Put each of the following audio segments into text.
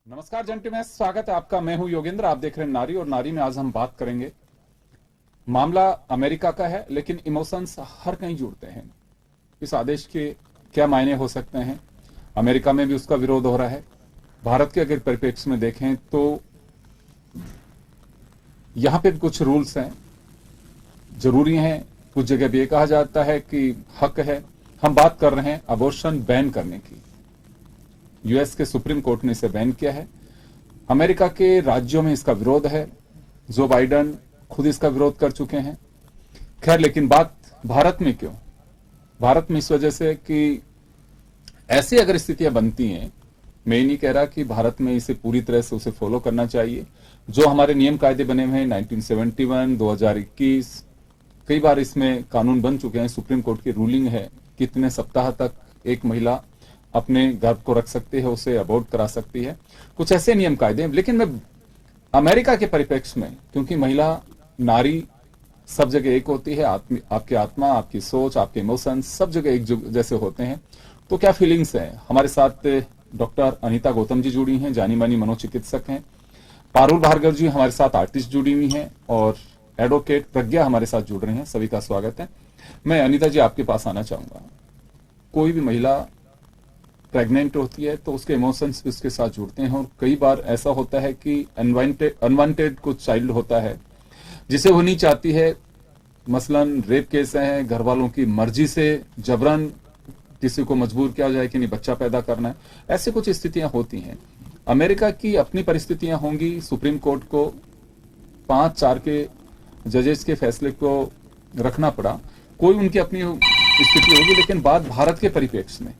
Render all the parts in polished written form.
नमस्कार जंटी में स्वागत है आपका। मैं हूं योगेंद्र, आप देख रहे हैं नारी। और नारी में आज हम बात करेंगे, मामला अमेरिका का है लेकिन इमोशंस हर कहीं जुड़ते हैं। इस आदेश के क्या मायने हो सकते हैं? अमेरिका में भी उसका विरोध हो रहा है। भारत के अगर परिप्रेक्ष्य में देखें तो यहां पे भी कुछ रूल्स हैं, जरूरी हैं। कुछ जगह भी ये कहा जाता है कि हक है। हम बात कर रहे हैं अबॉर्शन बैन करने की। यूएस के सुप्रीम कोर्ट ने इसे बैन किया है। अमेरिका के राज्यों में इसका विरोध है। जो बाइडेन खुद इसका विरोध कर चुके हैं। खैर, लेकिन बात भारत में क्यों? भारत में इस वजह से कि ऐसी अगर स्थितियां बनती हैं, मैं ये नहीं कह रहा कि भारत में इसे पूरी तरह से उसे फॉलो करना चाहिए। जो हमारे नियम कायदे बने हुए हैं 1971, 2021, कई बार इसमें कानून बन चुके हैं, सुप्रीम कोर्ट की रूलिंग है, कितने सप्ताह तक एक महिला अपने गर्भ को रख सकती है, उसे अबॉर्ट करा सकती है, कुछ ऐसे नियम कायदे। लेकिन मैं अमेरिका के परिप्रेक्ष्य में, क्योंकि महिला नारी सब जगह एक होती है, आपकी आत्मा, आपकी सोच, आपके इमोशंस सब जगह एक जैसे होते हैं, तो क्या फीलिंग्स हैं। हमारे साथ डॉक्टर अनीता गौतम जी जुड़ी हैं, जानी मानी मनोचिकित्सक हैं। पारुल भार्गव जी हमारे साथ आर्टिस्ट जुड़ी हुई हैं, और एडवोकेट प्रज्ञा हमारे साथ जुड़ रही हैं। सभी का स्वागत है। मैं अनीता जी आपके पास आना चाहूंगा। कोई भी महिला प्रेग्नेंट होती है तो उसके इमोशंस भी उसके साथ जुड़ते हैं, और कई बार ऐसा होता है कि अनवांटेड कुछ चाइल्ड होता है जिसे वो नहीं चाहती है। मसलन रेप केस हैं, घर वालों की मर्जी से जबरन किसी को मजबूर किया जाए कि नहीं बच्चा पैदा करना है, ऐसे कुछ स्थितियां होती हैं। अमेरिका की अपनी परिस्थितियां होंगी। सुप्रीम कोर्ट को 5-4 के जजेस के फैसले को रखना पड़ा, कोई उनकी अपनी स्थिति होगी। लेकिन बात भारत के परिप्रेक्ष्य में,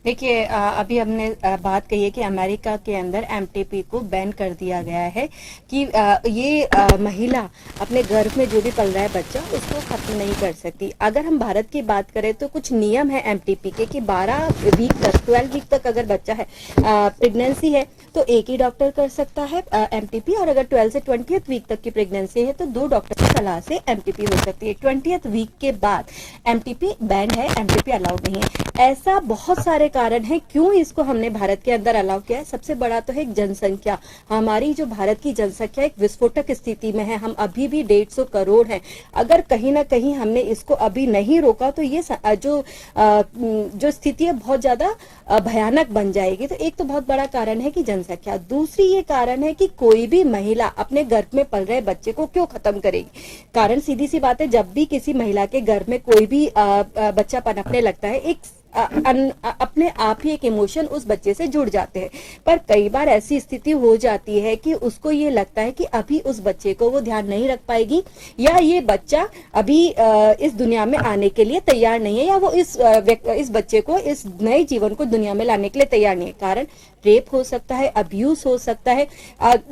देखिए, अभी हमने बात कही है कि अमेरिका के अंदर एमटीपी को बैन कर दिया गया है कि ये महिला अपने गर्भ में जो भी पल रहा है बच्चा उसको खत्म नहीं कर सकती। अगर हम भारत की बात करें तो कुछ नियम है एमटीपी के कि 12 वीक तक, 12 वीक तक अगर बच्चा है, प्रेगनेंसी है, तो एक ही डॉक्टर कर सकता है एमटीपी, और अगर 12 से 20th वीक तक की प्रेगनेंसी है तो 2 डॉक्टर की सलाह से एमटीपी हो सकती है। 20th वीक के बाद एमटीपी बैन है, एमटीपी अलाउड नहीं है। ऐसा बहुत सारे कारण है क्यों इसको हमने भारत के अंदर अलाउ किया है। सबसे बड़ा तो है जनसंख्या। हमारी जो भारत की जनसंख्या एक विस्फोटक स्थिति में है, हम अभी भी 150 करोड़ हैं। अगर कहीं ना कहीं हमने इसको अभी नहीं रोका तो ये जो स्थिति है बहुत ज्यादा भयानक बन जाएगी। तो एक तो बहुत बड़ा कारण है कि जनसंख्या। दूसरी ये कारण है कि कोई भी महिला अपने गर्भ में पल रहे बच्चे को क्यों खत्म करेगी। कारण सीधी सी बात है, जब भी किसी महिला के गर्भ में कोई भी बच्चा पनपने लगता है, एक अपने आप ही एक इमोशन उस बच्चे से जुड़ जाते हैं। पर कई बार ऐसी स्थिति हो जाती है कि उसको ये लगता है कि अभी उस बच्चे को वो ध्यान नहीं रख पाएगी, या ये बच्चा अभी इस दुनिया में आने के लिए तैयार नहीं है, या वो इस बच्चे को, इस नए जीवन को दुनिया में लाने के लिए तैयार नहीं है। कारण रेप हो सकता है, अब्यूज हो सकता है,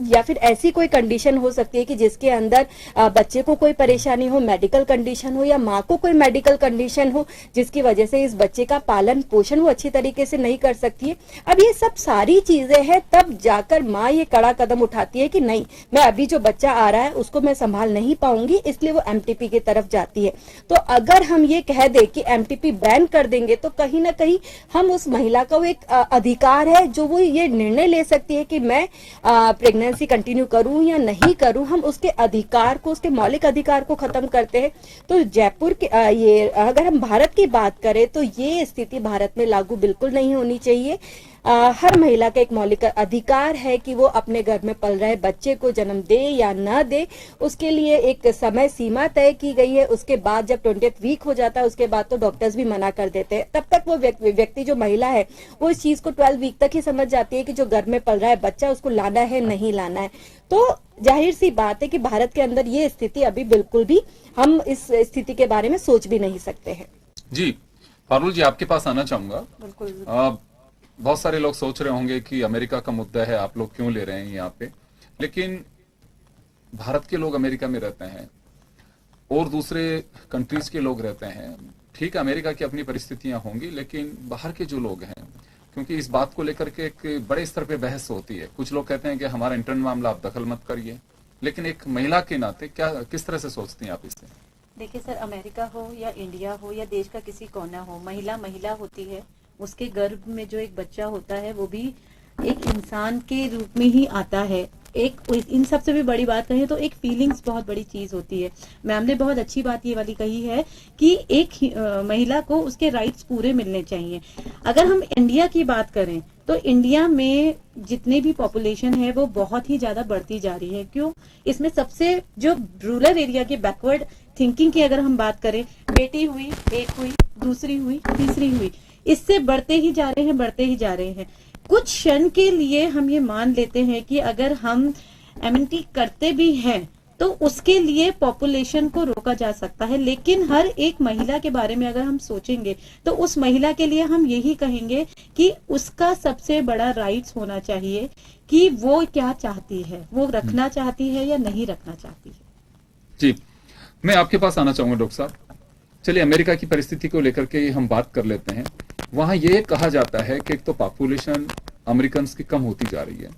या फिर ऐसी कोई कंडीशन हो सकती है कि जिसके अंदर बच्चे को कोई परेशानी हो, मेडिकल कंडीशन हो, या माँ को कोई मेडिकल कंडीशन हो जिसकी वजह से इस बच्चे का पालन पोषण वो अच्छी तरीके से नहीं कर सकती है। अब ये सब सारी चीजें हैं, तब जाकर माँ ये कड़ा कदम उठाती है कि नहीं, मैं अभी जो बच्चा आ रहा है उसको मैं संभाल नहीं पाऊंगी, इसलिए वो एमटीपी की तरफ जाती है। तो अगर हम ये कह दे कि एमटीपी बैन कर देंगे तो कहीं ना कहीं हम उस महिला का वो एक अधिकार है जो वो ये निर्णय ले सकती है कि मैं प्रेगनेंसी कंटिन्यू करूं या नहीं करूं, हम उसके अधिकार को, उसके मौलिक अधिकार को खत्म करते हैं। तो जयपुर के ये, अगर हम भारत की बात करें तो ये स्थिति भारत में लागू बिल्कुल नहीं होनी चाहिए। हर महिला का एक मौलिक अधिकार है कि वो अपने घर में पल रहे बच्चे को जन्म दे या न दे, उसके लिए एक समय सीमा तय की गई है। उसके बाद जब 20th वीक हो जाता है उसके बाद तो डॉक्टर्स भी मना कर देते हैं। तब तक वो व्यक्ति जो महिला है वो इस चीज को 12 वीक तक ही समझ जाती है कि जो घर में पल रहा है बच्चा उसको लाना है नहीं लाना है। तो जाहिर सी बात है कि भारत के अंदर ये स्थिति अभी बिल्कुल भी, हम इस स्थिति के बारे में सोच भी नहीं सकते हैं। जी पारुल जी आपके पास आना चाहूंगा। बिल्कुल। बहुत सारे लोग सोच रहे होंगे कि अमेरिका का मुद्दा है, आप लोग क्यों ले रहे हैं यहाँ पे, लेकिन भारत के लोग अमेरिका में रहते हैं और दूसरे कंट्रीज के लोग रहते हैं। ठीक है, अमेरिका की अपनी परिस्थितियां होंगी, लेकिन बाहर के जो लोग हैं, क्योंकि इस बात को लेकर के एक बड़े स्तर पे बहस होती है। कुछ लोग कहते हैं कि हमारा इंटरनल मामला आप दखल मत करिए, लेकिन एक महिला के नाते क्या, किस तरह से सोचती हैं आप इससे? देखिए सर, अमेरिका हो या इंडिया हो या देश का किसी कोना हो, महिला महिला होती है। उसके गर्भ में जो एक बच्चा होता है वो भी एक इंसान के रूप में ही आता है। एक इन सबसे भी बड़ी बात कहें तो एक फीलिंग्स बहुत बड़ी चीज होती है। मैम ने बहुत अच्छी बात ये वाली कही है कि एक महिला को उसके राइट्स पूरे मिलने चाहिए। अगर हम इंडिया की बात करें तो इंडिया में जितने भी पॉपुलेशन है वो बहुत ही ज्यादा बढ़ती जा रही है। क्यों? इसमें सबसे जो रूरल एरिया के बैकवर्ड थिंकिंग की अगर हम बात करें, बेटी हुई, एक हुई, दूसरी हुई, तीसरी हुई, इससे बढ़ते ही जा रहे हैं, बढ़ते ही जा रहे हैं। कुछ क्षण के लिए हम ये मान लेते हैं कि अगर हम एमएनटी करते भी हैं तो उसके लिए पॉपुलेशन को रोका जा सकता है। लेकिन हर एक महिला के बारे में अगर हम सोचेंगे तो उस महिला के लिए हम यही कहेंगे कि उसका सबसे बड़ा राइट्स होना चाहिए कि वो क्या चाहती है, वो रखना चाहती है या नहीं रखना चाहती है। जी, मैं आपके पास आना चाहूंगा डॉक्टर साहब। चलिए अमेरिका की परिस्थिति को लेकर के हम बात कर लेते हैं। वहां यह कहा जाता है कि एक तो पॉपुलेशन अमेरिकन की कम होती जा रही है,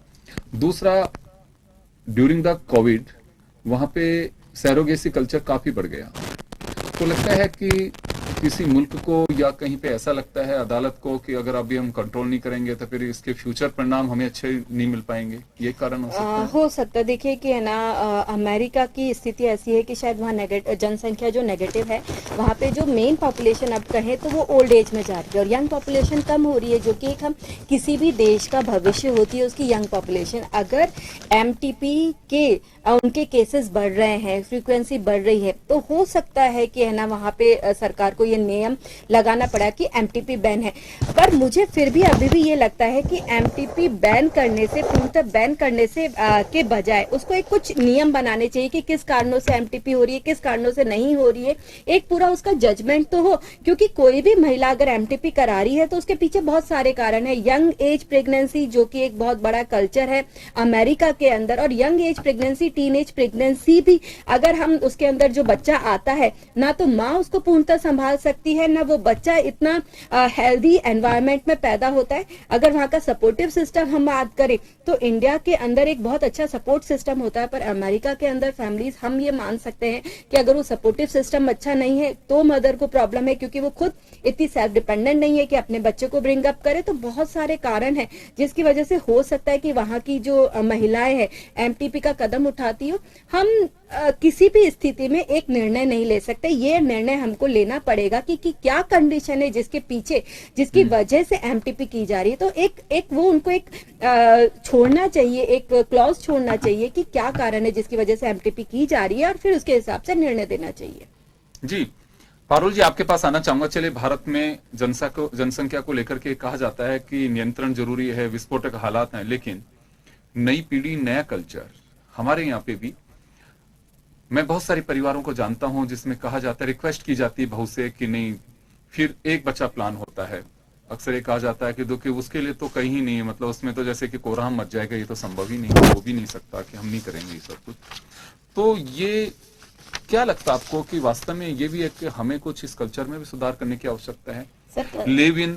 दूसरा ड्यूरिंग द कोविड वहां पे सैरोगेसी कल्चर काफी बढ़ गया। तो लगता है कि किसी मुल्क को या कहीं पे ऐसा लगता है अदालत को कि अगर अभी हम कंट्रोल नहीं करेंगे तो फिर इसके फ्यूचर परिणाम हमें अच्छे नहीं मिल पाएंगे, ये कारण हो सकता है? हो सकता है। देखिए कि है ना, अमेरिका की स्थिति ऐसी है कि शायद वहाँ जनसंख्या जो नेगेटिव है, वहाँ पे जो मेन पॉपुलेशन अब कहें तो वो ओल्ड एज में जा रही है और यंग पॉपुलेशन कम हो रही है, जो कि एक हम किसी भी देश का भविष्य होती है उसकी यंग पॉपुलेशन। अगर एमटीपी के उनके केसेस बढ़ रहे हैं, फ्रीक्वेंसी बढ़ रही है, तो हो सकता है कि है ना वहाँ पे सरकार को ये नियम लगाना पड़ा कि एमटीपी बैन है। पर मुझे फिर भी अभी भी ये लगता है कि एमटीपी बैन करने से, पूर्णतः बैन करने से के बजाय उसको एक कुछ नियम बनाने चाहिए कि किस कारणों से एमटीपी हो रही है, किस कारणों से नहीं हो रही है, एक पूरा उसका जजमेंट तो हो। क्योंकि कोई भी महिला अगर एमटीपी करा रही है तो उसके पीछे बहुत सारे कारण है। यंग एज प्रेगनेंसी जो कि एक बहुत बड़ा कल्चर है अमेरिका के अंदर, और young age pregnancy, teen age pregnancy भी अगर हम उसके अंदर जो बच्चा आता है, ना तो माँ उसको पूर्णतः संभाल सकती है, ना वो बच्चा इतना हेल्दी एनवायरनमेंट में पैदा होता है। अगर वहाँ का सपोर्टिव सिस्टम हम बात करें तो इंडिया के अंदर एक बहुत अच्छा सपोर्ट सिस्टम होता है, पर अमेरिका के अंदर फैमिलीज हम ये मान सकते हैं कि अगर वो सपोर्टिव सिस्टम अच्छा नहीं है तो मदर को प्रॉब्लम है, क्योंकि वो खुद इतनी सेल्फ डिपेंडेंट नहीं है कि अपने बच्चे को ब्रिंग अप करे। तो बहुत सारे कारण है जिसकी वजह से हो सकता है कि वहाँ की जो महिलाएं हैं एमटीपी का कदम उठाती हो। हम किसी भी स्थिति में एक निर्णय नहीं ले सकते, ये निर्णय हमको लेना पड़ेगा कि क्या कंडीशन है जिसके पीछे, जिसकी वजह से एमटीपी की जा रही है। तो एक वो उनको एक छोड़ना चाहिए, एक क्लॉज छोड़ना चाहिए कि क्या कारण है जिसकी वजह से एमटीपी की जा रही है, और फिर उसके हिसाब से निर्णय देना चाहिए। जी पारुल जी, आपके पास आना चाहूंगा। चलिए भारत में जनसंख्या को लेकर के कहा जाता है कि नियंत्रण जरूरी है, विस्फोटक हालात हैं, लेकिन नई पीढ़ी, नया कल्चर हमारे यहाँ पे भी मैं बहुत सारे परिवारों को जानता हूं जिसमें कहा जाता है, रिक्वेस्ट की जाती है बहू से कि नहीं, फिर एक बच्चा प्लान होता है। अक्सर ये कहा जाता है कि देखिए उसके लिए तो कहीं ही नहीं है, मतलब उसमें तो जैसे कि कोराम मच जाएगा, ये तो संभव ही नहीं, हो भी नहीं सकता कि हम नहीं करेंगे ये सब कुछ। तो ये क्या लगता है आपको कि वास्तव में ये भी है कि हमें कुछ इस कल्चर में भी सुधार करने की आवश्यकता है? लिव इन,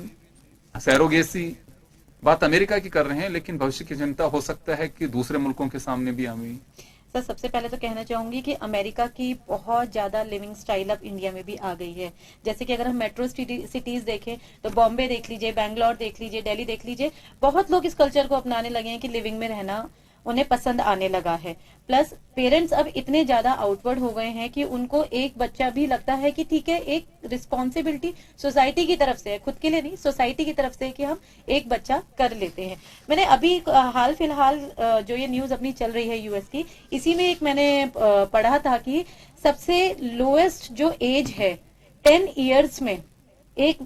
सैरोगेसी, बात अमेरिका की कर रहे हैं, लेकिन भविष्य की चिंता हो सकता है कि दूसरे मुल्कों के सामने भी आए। सर, सबसे पहले तो कहना चाहूंगी कि अमेरिका की बहुत ज्यादा लिविंग स्टाइल अब इंडिया में भी आ गई है। जैसे कि अगर हम मेट्रो सिटीज देखें तो बॉम्बे देख लीजिए, बैंगलोर देख लीजिए, दिल्ली देख लीजिए, बहुत लोग इस कल्चर को अपनाने लगे हैं कि लिविंग में रहना उन्हें पसंद आने लगा है। प्लस पेरेंट्स अब इतने ज्यादा आउटवर्ड हो गए हैं कि उनको एक बच्चा भी लगता है कि ठीक है, एक रिस्पॉन्सिबिलिटी सोसाइटी की तरफ से है, खुद के लिए नहीं, सोसाइटी की तरफ से, कि हम एक बच्चा कर लेते हैं। मैंने अभी हाल फिलहाल जो ये न्यूज अपनी चल रही है यूएस की, इसी में एक मैंने पढ़ा था कि सबसे लोएस्ट जो एज है 10 इयर्स में एक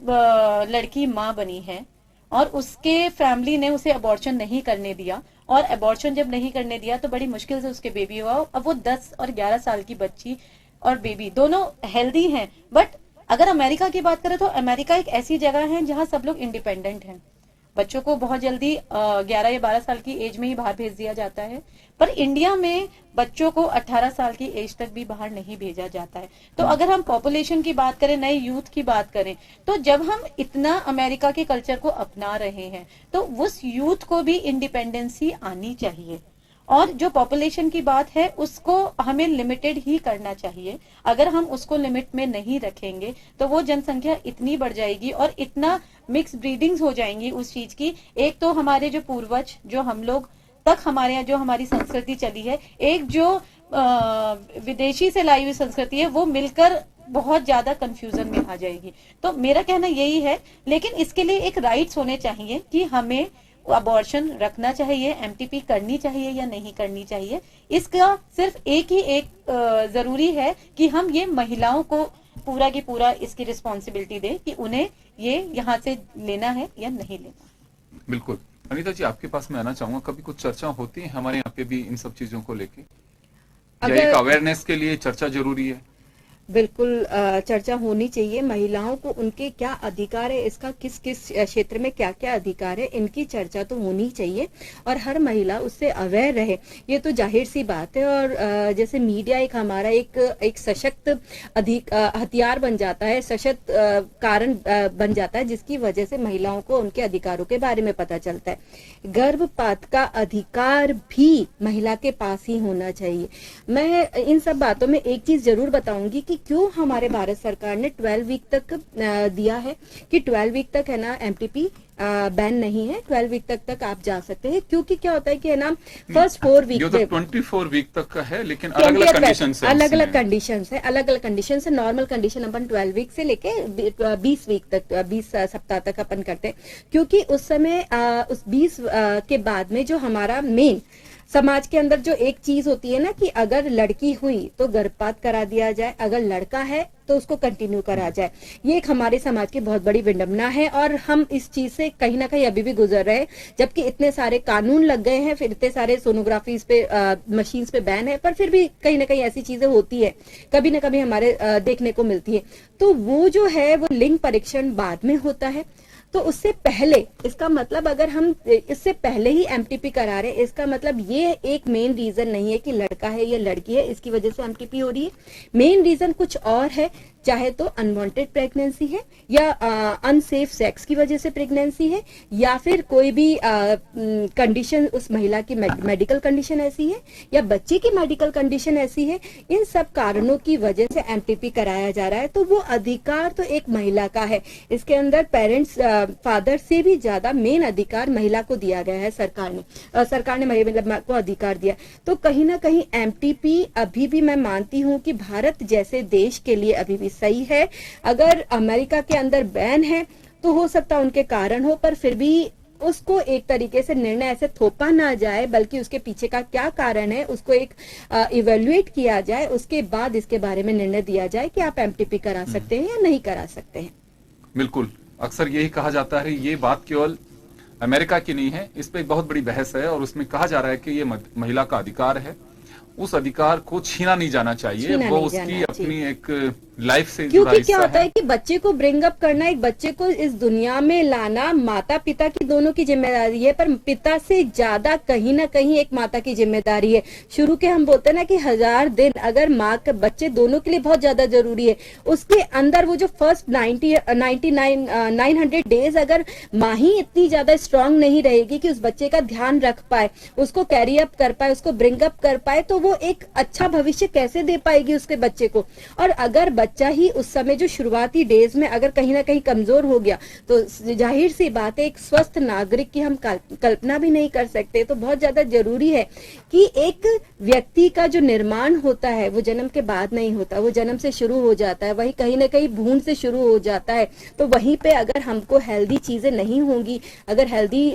लड़की माँ बनी है और उसके फैमिली ने उसे अबॉर्शन नहीं करने दिया, और अबॉर्शन जब नहीं करने दिया तो बड़ी मुश्किल से उसके बेबी हुआ। अब वो 10 और 11 साल की बच्ची और बेबी दोनों हेल्दी हैं। बट अगर अमेरिका की बात करें तो अमेरिका एक ऐसी जगह है जहां सब लोग इंडिपेंडेंट हैं। बच्चों को बहुत जल्दी 11 या 12 साल की एज में ही बाहर भेज दिया जाता है, पर इंडिया में बच्चों को 18 साल की एज तक भी बाहर नहीं भेजा जाता है। तो अगर हम पॉपुलेशन की बात करें, नए यूथ की बात करें, तो जब हम इतना अमेरिका के कल्चर को अपना रहे हैं तो उस यूथ को भी इंडिपेंडेंसी आनी चाहिए। और जो पॉपुलेशन की बात है उसको हमें लिमिटेड ही करना चाहिए। अगर हम उसको लिमिट में नहीं रखेंगे तो वो जनसंख्या इतनी बढ़ जाएगी और इतना मिक्स ब्रीडिंग्स हो जाएंगी उस चीज की। एक तो हमारे जो पूर्वज, जो हम लोग तक हमारे यहाँ जो हमारी संस्कृति चली है, एक जो विदेशी से लाई हुई संस्कृति है, वो मिलकर बहुत ज्यादा कंफ्यूजन में आ जाएगी। तो मेरा कहना यही है, लेकिन इसके लिए एक राइट्स होने चाहिए कि हमें अबॉर्शन रखना चाहिए, एमटीपी करनी चाहिए या नहीं करनी चाहिए। इसका सिर्फ एक जरूरी है कि हम ये महिलाओं को पूरा की पूरा इसकी रिस्पॉन्सिबिलिटी दें कि उन्हें ये यहाँ से लेना है या नहीं लेना। बिल्कुल। अनीता जी, आपके पास मैं आना चाहूंगा, कभी कुछ चर्चा होती है हमारे यहाँ पे भी इन सब चीजों को लेके? या एक अवेयरनेस के लिए चर्चा जरूरी है? बिल्कुल चर्चा होनी चाहिए। महिलाओं को उनके क्या अधिकार है, इसका किस किस क्षेत्र में क्या क्या अधिकार है, इनकी चर्चा तो होनी चाहिए और हर महिला उससे अवेयर रहे, ये तो जाहिर सी बात है। और जैसे मीडिया एक हमारा एक सशक्त हथियार बन जाता है, सशक्त कारण बन जाता है, जिसकी वजह से महिलाओं को उनके अधिकारों के बारे में पता चलता है। गर्भपात का अधिकार भी महिला के पास ही होना चाहिए। मैं इन सब बातों में एक चीज जरूर बताऊंगी कि क्यों हमारे भारत सरकार ने 12 वीक तक दिया है कि 12 वीक तक है ना एमटीपी बैन नहीं है, 12 वीक तक आप जा सकते हैं। क्योंकि क्या होता है कि है ना फर्स्ट 4 वीक ये तो 24 वीक तक का है, लेकिन अलग अलग कंडीशन है, अलग अलग कंडीशन है, अलग अलग कंडीशन है। नॉर्मल कंडीशन अपन 12 वीक से लेके 20 वीक तक, 20 सप्ताह तक अपन करते हैं, क्योंकि उस समय उस 20 के बाद में जो हमारा मेन समाज के अंदर जो एक चीज होती है ना कि अगर लड़की हुई तो गर्भपात करा दिया जाए, अगर लड़का है तो उसको कंटिन्यू करा जाए। ये एक हमारे समाज की बहुत बड़ी विडंबना है और हम इस चीज से कहीं ना कहीं अभी भी गुजर रहे हैं, जबकि इतने सारे कानून लग गए हैं, फिर इतने सारे सोनोग्राफीज पे मशीन्स पे बैन है, पर फिर भी कहीं ना कहीं ऐसी चीजें होती है, कभी ना कभी हमारे देखने को मिलती है। तो वो जो है वो लिंग परीक्षण बाद में होता है, तो उससे पहले, इसका मतलब अगर हम इससे पहले ही एमटीपी करा रहे हैं, इसका मतलब ये एक मेन रीजन नहीं है कि लड़का है या लड़की है इसकी वजह से एमटीपी हो रही है। मेन रीजन कुछ और है, चाहे तो अनवांटेड प्रेगनेंसी है या अनसेफ सेक्स की वजह से प्रेगनेंसी है, या फिर कोई भी कंडीशन उस महिला की मेडिकल कंडीशन ऐसी है या बच्चे की मेडिकल कंडीशन ऐसी है। इन सब कारणों की वजह से एमटीपी कराया जा रहा है। तो वो अधिकार तो एक महिला का है, इसके अंदर पेरेंट्स फादर से भी ज्यादा मेन अधिकार महिला को दिया गया है। सरकार ने महिला को अधिकार दिया। तो कहीं ना कहीं एमटीपी अभी भी मैं मानती हूं कि भारत जैसे देश के लिए अभी भी सही है। अगर अमेरिका के अंदर बैन है तो हो सकता है उनके कारण हो, पर फिर भी उसको एक तरीके से निर्णय ऐसे थोपा ना जाए, बल्कि उसके पीछे का क्या कारण है उसको एक इवेल्युएट किया जाए, उसके बाद इसके बारे में निर्णय दिया जाए कि आप एमटीपी करा सकते हैं या नहीं करा सकते हैं। बिल्कुल, अक्सर यही कहा जाता है, ये बात केवल अमेरिका की नहीं है, इस पे एक बहुत बड़ी बहस है और उसमें कहा जा रहा है कि ये महिला का अधिकार है, उस अधिकार को छीना नहीं जाना चाहिए, वो उसकी अपनी एक लाइफ से जुड़ा क्योंकि क्या होता है कि बच्चे को ब्रिंग अप करना, एक बच्चे को इस दुनिया में लाना माता पिता की दोनों की जिम्मेदारी है, पर पिता से ज्यादा कहीं ना कहीं एक माता की जिम्मेदारी है। शुरू के हम बोलते हैं ना कि 1000 दिन अगर माँ के बच्चे दोनों के लिए बहुत ज्यादा जरूरी है, उसके अंदर वो जो फर्स्ट 900 डेज अगर माँ ही इतनी ज्यादा स्ट्रांग नहीं रहेगी कि उस बच्चे का ध्यान रख पाए, उसको कैरी अप कर पाए, उसको ब्रिंग अप कर पाए, तो वो एक अच्छा भविष्य कैसे दे पाएगी उसके बच्चे को। और अगर बच्चा ही उस समय जो शुरुआती डेज में अगर कहीं ना कहीं कमजोर हो गया, तो जाहिर सी बात है एक स्वस्थ नागरिक की हम कल्पना भी नहीं कर सकते। तो बहुत ज्यादा जरूरी है कि एक व्यक्ति का जो निर्माण होता है वो जन्म के बाद नहीं होता, वो जन्म से शुरू हो जाता है, वही कहीं ना कहीं भ्रूण से शुरू हो जाता है। तो वहीं पे अगर हमको हेल्दी चीजें नहीं होंगी, अगर हेल्दी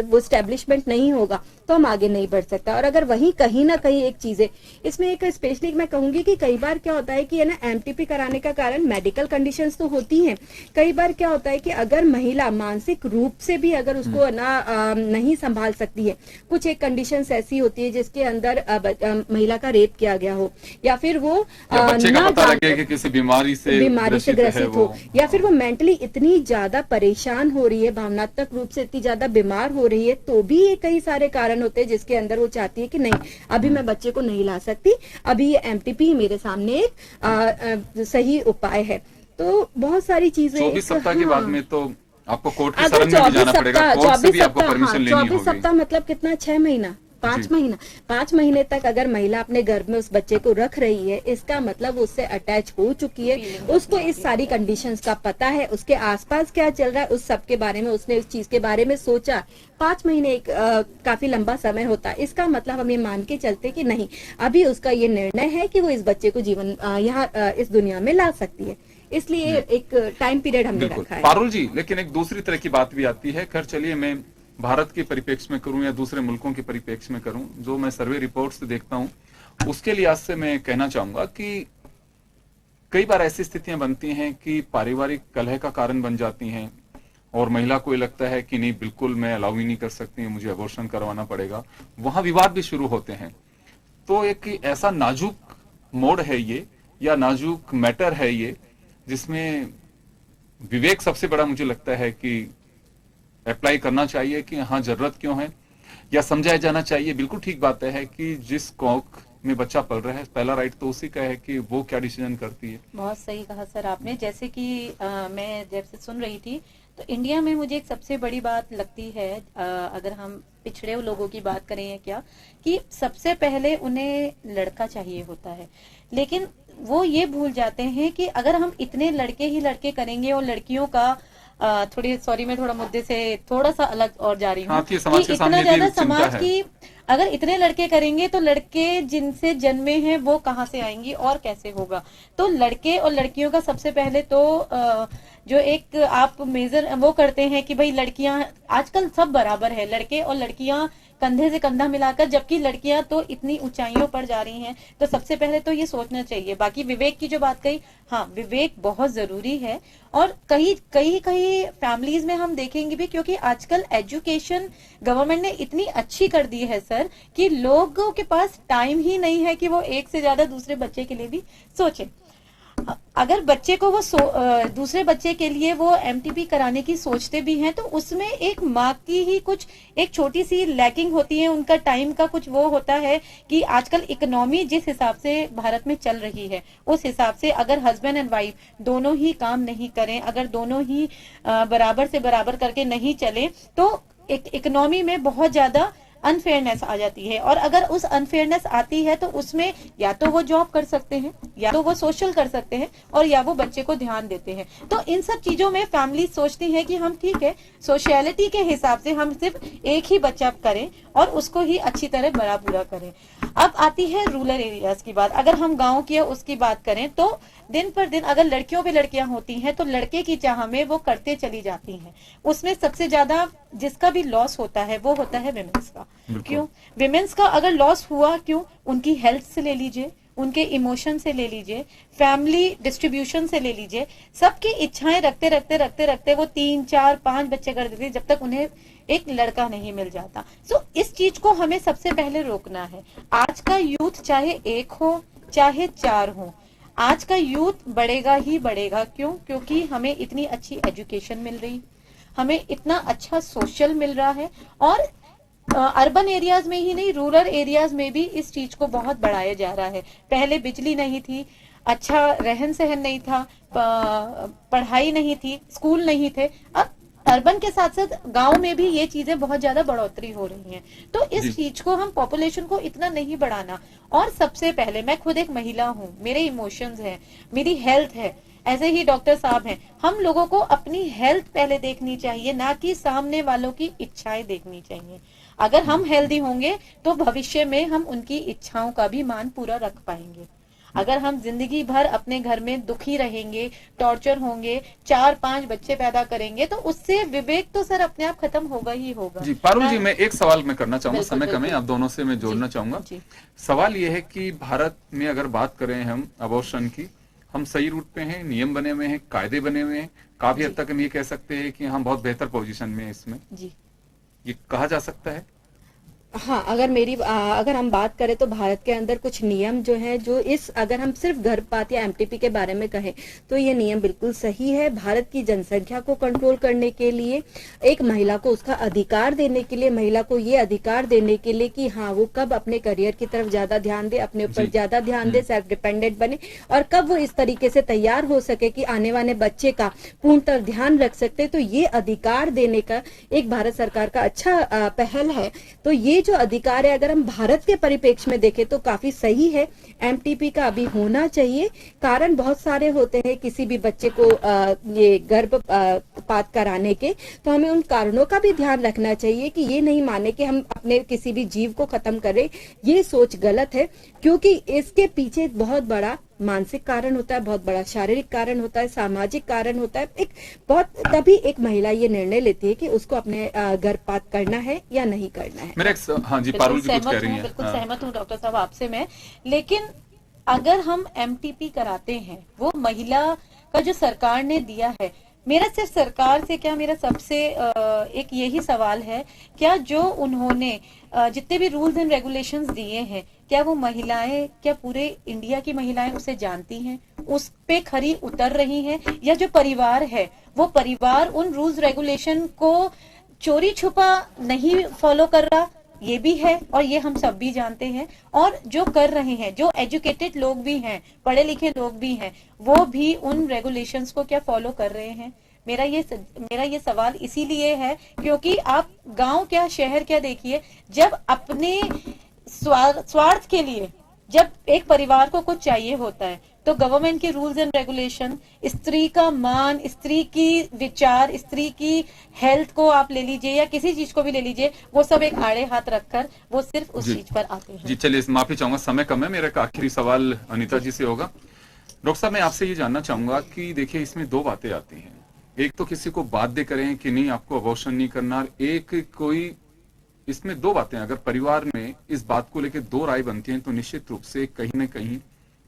वो स्टैब्लिशमेंट नहीं होगा, तो हम आगे नहीं बढ़ सकता। और अगर वहीं कहीं ना कहीं एक चीजें इसमें एक स्पेशली मैं कहूंगी कि कई बार क्या होता है कि है ना एमटीपी कराने का कारण मेडिकल कंडीशंस तो होती हैं। कई बार क्या होता है कि अगर महिला मानसिक रूप से भी अगर उसको ना नहीं संभाल सकती है, कुछ एक कंडीशंस ऐसी होती है जिसके अंदर महिला का रेप किया गया हो, या फिर वो किसी बीमारी से ग्रसित हो, या फिर वो मेंटली इतनी ज्यादा परेशान हो रही है, भावनात्मक रूप से इतनी ज्यादा बीमार हो रही है, तो भी ये कई सारे कारण होते हैं जिसके अंदर वो चाहती है कि नहीं, अभी मैं बच्चे को नहीं ला सकती, अभी ये एमटीपी मेरे सामने एक सही उपाय है। तो बहुत सारी चीजें 24 सप्ताह के बाद में तो आपको कोर्ट के शरण में भी जाना पड़ेगा, कोर्ट से भी आपको परमिशन लेनी होगी। 24 सप्ताह मतलब कितना, 6 महीना, 5 महीना, 5 महीने तक अगर महिला अपने गर्भ में उस बच्चे को रख रही है, इसका मतलब उससे अटैच हो चुकी है, उसको इस सारी कंडीशंस का पता है, उसके आसपास क्या चल रहा है उस सब के बारे में उसने उस चीज के बारे में सोचा। 5 महीने एक काफी लंबा समय होता है। इसका मतलब हम ये मान के चलते कि नहीं, अभी उसका ये निर्णय है कि वो इस बच्चे को जीवन यहाँ इस दुनिया में ला सकती है, इसलिए एक टाइम पीरियड हमने रखा है। पारुल जी, लेकिन एक दूसरी तरह की बात भी आती है। खैर चलिए, मैं भारत के परिप्रेक्ष्य में करूं या दूसरे मुल्कों के परिप्रेक्ष्य में करूं, जो मैं सर्वे रिपोर्ट्स देखता हूं उसके लिहाज से मैं कहना चाहूंगा कि कई बार ऐसी स्थितियां बनती हैं कि पारिवारिक कलह का कारण बन जाती हैं और महिला को ये लगता है कि नहीं, बिल्कुल मैं अलाउ ही नहीं कर सकती, मुझे अबॉर्शन करवाना पड़ेगा, वहां विवाद भी शुरू होते हैं। तो एक ऐसा नाजुक मोड़ है ये, या नाजुक मैटर है ये, जिसमें विवेक सबसे बड़ा मुझे लगता है कि अप्लाई करना चाहिए कि हाँ जरूरत क्यों है, या समझाया जाना चाहिए। बिल्कुल ठीक बात है कि जिस कोख में बच्चा पल रहा है पहला राइट तो उसी का है कि वो क्या डिसीजन करती है। बहुत सही कहा सर आपने। जैसे कि मैं जब से सुन रही थी तो इंडिया में मुझे एक सबसे बड़ी बात लगती है, अगर हम पिछड़े लोगों की बात करें या क्या, कि सबसे पहले उन्हें लड़का चाहिए होता है, लेकिन वो ये भूल जाते हैं कि अगर हम इतने लड़के ही लड़के करेंगे और लड़कियों का थोड़ी, सॉरी मैं थोड़ा मुद्दे से थोड़ा सा अलग और जा रही हूँ, कि इतना ज्यादा समाज की अगर इतने लड़के करेंगे तो लड़के जिनसे जन्मे हैं वो कहाँ से आएंगी और कैसे होगा। तो लड़के और लड़कियों का सबसे पहले तो जो एक आप मेजर वो करते हैं कि भाई लड़कियां आजकल सब बराबर है, लड़के और लड़कियां कंधे से कंधा मिलाकर, जबकि लड़कियां तो इतनी ऊंचाइयों पर जा रही हैं। तो सबसे पहले तो ये सोचना चाहिए। बाकी विवेक की जो बात कही, हाँ विवेक बहुत जरूरी है। और कई कई कई फैमिलीज में हम देखेंगे भी, क्योंकि आजकल एजुकेशन गवर्नमेंट ने इतनी अच्छी कर दी है सर कि लोगों के पास टाइम ही नहीं है कि वो एक से ज्यादा दूसरे बच्चे के लिए भी सोचे। अगर बच्चे को वो दूसरे बच्चे के लिए वो एमटीपी कराने की सोचते भी हैं तो उसमें एक माँ की ही कुछ एक छोटी सी लैकिंग होती है, उनका टाइम का कुछ वो होता है कि आजकल इकोनॉमी जिस हिसाब से भारत में चल रही है उस हिसाब से अगर हस्बैंड एंड वाइफ दोनों ही काम नहीं करें, अगर दोनों ही बराबर से बराबर करके नहीं चले तो एक इकोनॉमी में बहुत ज्यादा अनफेयरनेस आ जाती है। और अगर उस अनफेयरनेस आती है तो उसमें या तो वो जॉब कर सकते हैं, या तो वो सोशल कर सकते हैं, और या वो बच्चे को ध्यान देते हैं। तो इन सब चीजों में फैमिली सोचती है कि हम ठीक है सोशलिटी के हिसाब से हम सिर्फ एक ही बच्चा करें और उसको ही अच्छी तरह बड़ा पूरा करें। अब आती है रूरल एरियाज की बात। अगर हम गाँव की उसकी बात करें तो दिन पर दिन अगर लड़कियों पे लड़कियां होती हैं तो लड़के की चाह में वो करते चली जाती हैं। उसमें सबसे ज्यादा जिसका भी लॉस होता है वो होता है विमेंस का। क्यों विमेंस का अगर लॉस हुआ, क्यों? उनकी हेल्थ से ले लीजिए, उनके इमोशन से ले लीजिए, फैमिली डिस्ट्रीब्यूशन से ले लीजिए, सबकी इच्छाएं रखते रखते रखते रखते वो 3, 4, 5 बच्चे कर देते जब तक उन्हें एक लड़का नहीं मिल जाता। सो इस चीज को हमें सबसे पहले रोकना है। आज का यूथ चाहे 1 हो चाहे 4 हो, आज का यूथ बढ़ेगा ही बढ़ेगा। क्यों? क्योंकि हमें इतनी अच्छी एजुकेशन मिल रही, हमें इतना अच्छा सोशल मिल रहा है, और अर्बन एरियाज में ही नहीं रूरल एरियाज में भी इस चीज को बहुत बढ़ाया जा रहा है। पहले बिजली नहीं थी, अच्छा रहन सहन नहीं था, पढ़ाई नहीं थी, स्कूल नहीं थे। अब अर्बन के साथ साथ गांव में भी ये चीजें बहुत ज्यादा बढ़ोतरी हो रही हैं। तो इस चीज को हम पॉपुलेशन को इतना नहीं बढ़ाना। और सबसे पहले मैं खुद एक महिला हूँ, मेरे इमोशंस हैं, मेरी हेल्थ है, ऐसे ही डॉक्टर साहब हैं। हम लोगों को अपनी हेल्थ पहले देखनी चाहिए, ना कि सामने वालों की इच्छाएं देखनी चाहिए। अगर हम हेल्दी होंगे तो भविष्य में हम उनकी इच्छाओं का भी मान पूरा रख पाएंगे। अगर हम जिंदगी भर अपने घर में दुखी रहेंगे, टॉर्चर होंगे, 4-5 बच्चे पैदा करेंगे, तो उससे विवेक तो सर अपने आप खत्म होगा ही होगा। जी पारुल जी, मैं एक सवाल मैं करना चाहूंगा, समय कम है, आप दोनों से मैं जोड़ना चाहूंगा। सवाल ये है कि भारत में अगर बात करें हम अबॉर्शन की, हम सही रूट पे हैं, नियम बने हुए हैं, कायदे बने हुए हैं, काफी हद तक हम ये कह सकते हैं कि हम बहुत बेहतर पोजीशन में हैं इसमें, जी ये कहा जा सकता है? हाँ, अगर हम बात करें तो भारत के अंदर कुछ नियम जो है, जो अगर हम सिर्फ गर्भपात या एमटीपी के बारे में कहें तो ये नियम बिल्कुल सही है। भारत की जनसंख्या को कंट्रोल करने के लिए, एक महिला को उसका अधिकार देने के लिए, महिला को ये अधिकार देने के लिए कि हाँ वो कब अपने करियर की तरफ ज्यादा ध्यान दे, अपने ऊपर ज्यादा ध्यान दे, सेल्फ डिपेंडेंट बने, और कब वो इस तरीके से तैयार हो सके कि आने वाले बच्चे का पूर्णतः ध्यान रख सकते। तो ये अधिकार देने का एक भारत सरकार का अच्छा पहल है। तो ये जो अधिकार है अगर हम भारत के परिप्रेक्ष्य में देखें तो काफी सही है। एमटीपी का अभी होना चाहिए। कारण बहुत सारे होते हैं किसी भी बच्चे को ये गर्भपात कराने के, तो हमें उन कारणों का भी ध्यान रखना चाहिए कि ये नहीं माने कि हम अपने किसी भी जीव को खत्म करें। ये सोच गलत है, क्योंकि इसके पीछे बहुत बड़ा मानसिक कारण होता है, बहुत बड़ा शारीरिक कारण होता है, सामाजिक कारण होता है। तभी एक महिला ये निर्णय लेती है कि उसको अपने गर्भपात करना है या नहीं करना है। हाँ जी, पारुल जी कुछ कह रही हैं। बिल्कुल सहमत हूँ डॉक्टर साहब आपसे मैं। लेकिन अगर हम एमटीपी कराते हैं, वो महिला का जो सरकार ने दिया है, मेरा सिर्फ सरकार से क्या, मेरा सबसे एक यही सवाल है, क्या जो उन्होंने जितने भी रूल्स एंड रेगुलेशंस दिए हैं क्या वो महिलाएं, क्या पूरे इंडिया की महिलाएं उसे जानती हैं, उस पे खरी उतर रही हैं, या जो परिवार है वो परिवार उन रूल्स रेगुलेशन को चोरी छुपा नहीं फॉलो कर रहा, ये भी है और ये हम सब भी जानते हैं। और जो कर रहे हैं, जो एजुकेटेड लोग भी हैं, पढ़े लिखे लोग भी हैं, वो भी उन रेगुलेशंस को क्या फॉलो कर रहे हैं। मेरा ये सवाल इसीलिए है क्योंकि आप गांव क्या शहर क्या देखिए, जब अपने स्वार्थ के लिए जब एक परिवार को कुछ चाहिए होता है तो गवर्नमेंट के रूल्स एंड रेगुलेशन, स्त्री का मान, स्त्री की विचार, स्त्री की हेल्थ को आप ले लीजिए या किसी चीज को भी ले लीजिए, वो सब एक आड़े हाथ रखकर वो सिर्फ उस चीज पर आते हैं। जी चलिए, माफी चाहूंगा, समय कम है। मेरा एक आखिरी सवाल अनीता जी से होगा। डॉक्टर साहब, मैं आपसे ये जानना चाहूंगा कि देखिए, इसमें दो बातें आती हैं। एक तो किसी को बाध्य करें कि नहीं आपको अबॉर्शन नहीं करना, एक कोई, इसमें दो बातें, अगर परिवार में इस बात को लेकर दो राय बनती हैं तो निश्चित रूप से कहीं ना कहीं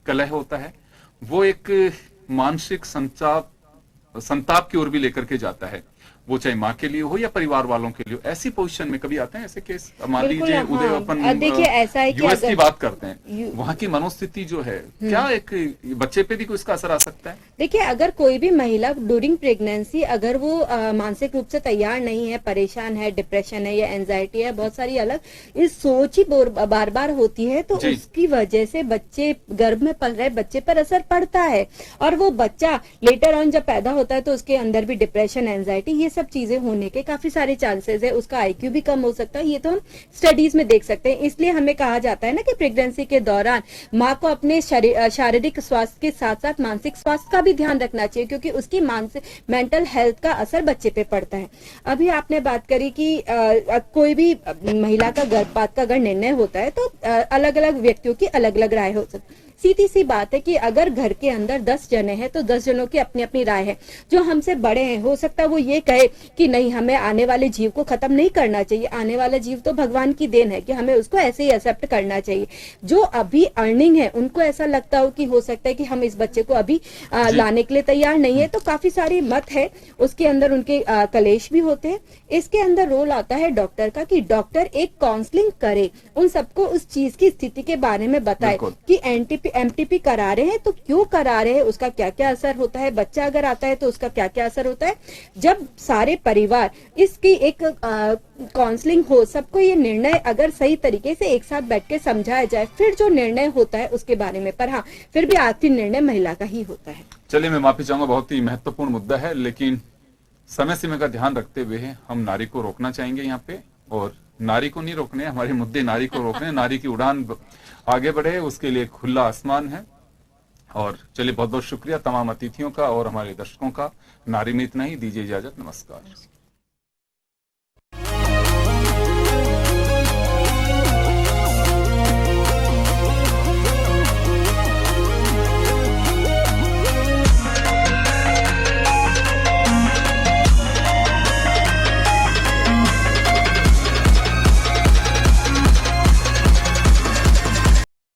कलह होता है, वो एक मानसिक संताप की ओर भी लेकर के जाता है, वो चाहे माँ के लिए हो या परिवार वालों के लिए हो। ऐसी पोजीशन में कभी आते हैं ऐसे केस? मान लीजिए उदय, अपन देखिए ऐसा है कि यूएस की बात करते हैं, वहाँ की मनोस्थिति जो है, क्या एक बच्चे पे भी कोई इसका असर आ सकता है? देखिए, अगर कोई भी महिला ड्यूरिंग प्रेगनेंसी अगर वो मानसिक रूप से तैयार नहीं है, परेशान है, डिप्रेशन है या एंजाइटी है, बहुत सारी अलग इस सोच ही बार बार होती है, तो उसकी वजह से बच्चे, गर्भ में पल रहे बच्चे पर असर पड़ता है। और वो बच्चा लेटर ऑन जब पैदा होता है तो उसके अंदर भी डिप्रेशन, एंजाइटी, ये सब चीजें होने के काफी सारे चांसेस है। उसका आईक्यू भी कम हो सकता है, ये तो हम स्टडीज में देख सकते हैं। इसलिए हमें कहा जाता है ना कि प्रेगनेंसी के दौरान माँ को अपने शारीरिक स्वास्थ्य के साथ साथ मानसिक स्वास्थ्य का भी ध्यान रखना चाहिए, क्योंकि उसकी मानसिक मेंटल हेल्थ का असर बच्चे पे पड़ता है। अभी आपने बात करी कि कोई भी महिला का गर्भपात का अगर निर्णय होता है तो अलग अलग व्यक्तियों की अलग अलग राय हो सकती है। सीधी सी बात है कि अगर घर के अंदर 10 जने हैं तो 10 जनों की अपनी अपनी राय है। जो हमसे बड़े हैं, हो सकता है वो ये कहे कि नहीं, हमें आने वाले जीव को खत्म नहीं करना चाहिए, आने वाला जीव तो भगवान की देन है कि हमें उसको ऐसे ही एक्सेप्ट करना चाहिए। जो अभी अर्निंग है उनको ऐसा लगता हो कि हो सकता है कि हम इस बच्चे को अभी लाने के लिए तैयार नहीं है, तो काफी सारी मत है, उसके अंदर उनके कलेश भी होते हैं। इसके अंदर रोल आता है डॉक्टर का कि डॉक्टर एक काउंसलिंग करे, उन सबको उस चीज की स्थिति के बारे में बताए कि एमटीपी करा रहे हैं तो क्यों करा रहे हैं, उसका क्या क्या असर होता है, बच्चा अगर आता है तो उसका क्या क्या असर होता है। जब सारे परिवार इसकी एक काउंसलिंग हो, सबको ये निर्णय अगर सही तरीके से एक साथ बैठ के समझाया जाए, फिर जो निर्णय होता है उसके बारे में, पर हाँ फिर भी आखिरी निर्णय महिला का ही होता है। चलिए, मैं माफी चाहूंगा, बहुत ही महत्वपूर्ण मुद्दा है, लेकिन समय सीमा का ध्यान रखते हुए हम नारी को रोकना चाहेंगे यहाँ पे, और नारी को नहीं रोकने, हमारे मुद्दे नारी को रोकने, नारी की उड़ान आगे बढ़े, उसके लिए खुला आसमान है। और चलिए, बहुत बहुत शुक्रिया तमाम अतिथियों का और हमारे दर्शकों का। नारी में इतना ही, दीजिए इजाजत, नमस्कार।